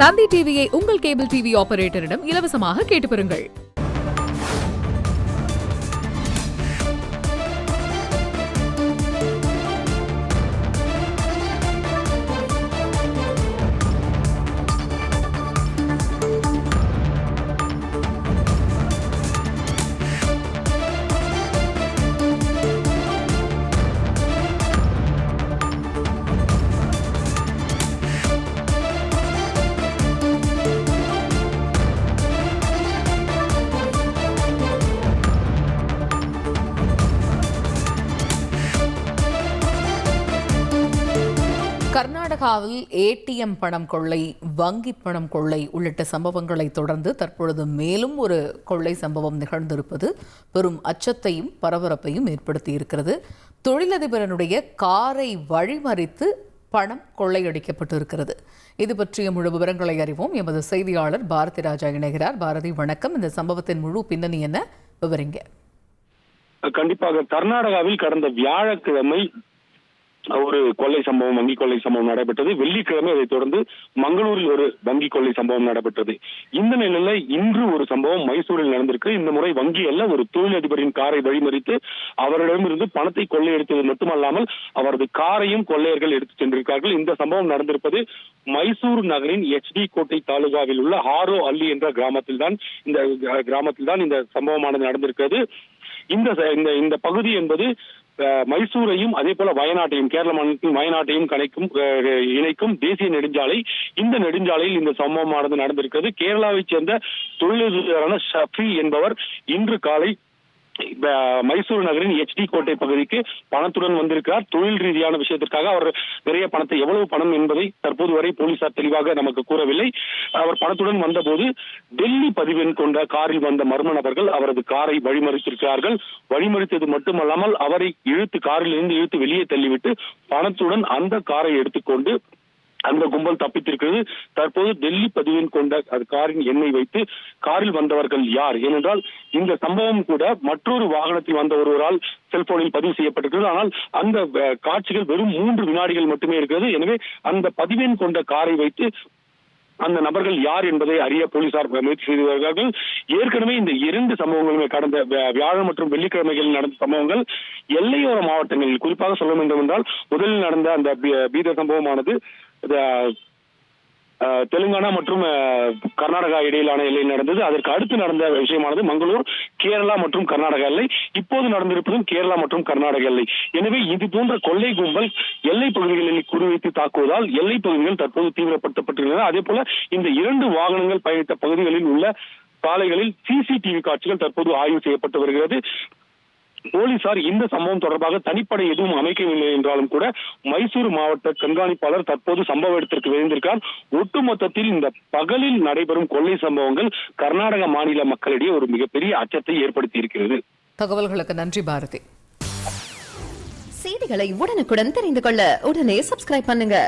தந்தி டிவியை உங்கள் cable TV ஆபரேட்டரிடம் இலவசமாக கேட்டு பெறுங்கள். கர்நாடகாவில் ஏடிஎம் பணம் கொள்ளை, வங்கி பணம் கொள்ளை உள்ளிட்ட சம்பவங்களை தொடர்ந்து தற்பொழுது மேலும் ஒரு கொள்ளை சம்பவம் நிகழ்ந்திருப்பது பெரும் அச்சத்தையும் பரபரப்பையும் ஏற்படுத்தியிருக்கிறது. தொழிலதிபரனுடைய காரை வழிமறித்து பணம் கொள்ளையடிக்கப்பட்டிருக்கிறது. இது பற்றிய முழு விவரங்களை அறிவோம். எமது செய்தியாளர் பாரதி ராஜா இணைகிறார். பாரதி, வணக்கம். இந்த சம்பவத்தின் முழு பின்னணி என்ன, விவரிங்க. கண்டிப்பாக கர்நாடகாவில் கடந்த வியாழக்கிழமை ஒரு கொள்ளை சம்பவம், வங்கி கொள்ளை சம்பவம் நடைபெற்றது. வெள்ளிக்கிழமை அதை தொடர்ந்து மங்களூரில் ஒரு வங்கி கொள்ளை சம்பவம் நடைபெற்றது. இந்த நிலையில இன்று ஒரு சம்பவம் மைசூரில் நடந்திருக்கு. இந்த முறை வங்கி அல்ல, ஒரு தொழிலதிபரின் காரை வழிமறித்து அவரிடமிருந்து பணத்தை கொள்ளையடித்தது மட்டுமல்லாமல் அவரது காரையும் கொள்ளையர்கள் எடுத்துச் சென்றிருக்கார்கள். இந்த சம்பவம் நடந்திருப்பது மைசூர் நகரின் HD கோட்டை தாலுகாவில் உள்ள ஹாரோ அள்ளி என்ற கிராமத்தில் தான் இந்த சம்பவமானது நடந்திருக்கிறது. இந்த பகுதி என்பது மைசூரையும் அதே போல வயநாட்டையும், கேரள மாநிலத்தின் வயநாட்டையும் இணைக்கும் தேசிய நெடுஞ்சாலை. இந்த நெடுஞ்சாலையில் இந்த சம்பவமானது நடந்திருக்கிறது. கேரளாவைச் சேர்ந்த தொழிலதிபரான ஷஃபி என்பவர் இன்று காலை மைசூர் நகரின் HD கோட்டை பகுதிக்கு பணத்துடன் வந்திருக்கிறார். தொழில் ரீதியான விஷயத்திற்காக அவர் நிறைய பணத்தை, எவ்வளவு பணம் என்பதை தற்போது வரை போலீசார் தெளிவாக நமக்கு கூறவில்லை. அவர் பணத்துடன் வந்தபோது டெல்லி பதிவெண் கொண்ட காரில் வந்த மர்ம நபர்கள் அவரது காரை வழிமறித்திருக்கிறார்கள். வழிமறித்தது மட்டுமல்லாமல் அவரை காரில் இருந்து இழுத்து வெளியே தள்ளிவிட்டு பணத்துடன் அந்த காரை எடுத்துக்கொண்டு அந்த கும்பல் தப்பித்திருக்கிறது. தற்போது டெல்லி பதிவெண் கொண்ட காரின் எண்ணை வைத்து காரில் வந்தவர்கள் யார், ஏனென்றால் இந்த சம்பவம் கூட மற்றொரு வாகனத்தில் வந்த ஒருவரால் செல்போனில் பதிவு செய்யப்பட்டிருக்கிறது. ஆனால் அந்த காட்சிகள் வெறும் 3 வினாடிகள் மட்டுமே இருக்கிறது. எனவே அந்த பதிவெண் கொண்ட காரை வைத்து அந்த நபர்கள் யார் என்பதை அறிய போலீசார் முயற்சி செய்து வருகிறார்கள். ஏற்கனவே இந்த 2 சம்பவங்களுமே கடந்த வியாழன் மற்றும் வெள்ளிக்கிழமைகளில் நடந்த சம்பவங்கள் எல்லையோர மாவட்டங்களில், குறிப்பாக சொல்ல வேண்டும் என்றால் முதலில் நடந்த அந்த பீதர் சம்பவமானது தெலுங்கானா மற்றும் கர்நாடகா இடையிலான எல்லையில் நடந்தது. அதற்கு அடுத்து நடந்த விஷயமானது மங்களூர், கேரளா மற்றும் கர்நாடகா எல்லை. இப்போது நடந்திருப்பதும் கேரளா மற்றும் கர்நாடக எல்லை. எனவே இது போன்ற கொள்ளை கும்பல் எல்லை பகுதிகளில் குறிவைத்து தாக்குவதால் எல்லை பகுதிகள் தற்போது தீவிரப்படுத்தப்பட்டிருக்கின்றன. அதே போல இந்த 2 வாகனங்கள் பயணித்த பகுதிகளில் உள்ள சாலைகளில் CCTV காட்சிகள் தற்போது ஆய்வு செய்யப்பட்டு வருகிறது. போலீசார் இந்த சம்பவம் தொடர்பாக தனிப்படை எதுவும் அமைக்கவில்லை என்றாலும் கூட மைசூர் மாவட்ட கண்காணிப்பாளர் தற்போது சம்பவ இடத்திற்கு விரைந்திருக்கார். ஒட்டுமொத்தத்தில் இந்த பகலில் நடைபெறும் கொள்ளை சம்பவங்கள் கர்நாடக மாநில மக்களிடையே ஒரு மிகப்பெரிய அச்சத்தை ஏற்படுத்தி இருக்கிறது. தகவல்களுக்கு நன்றி பாரதி. செய்திகளை உடனுக்குடன் தெரிந்து கொள்ள உடனே சப்ஸ்கிரைப் பண்ணுங்க.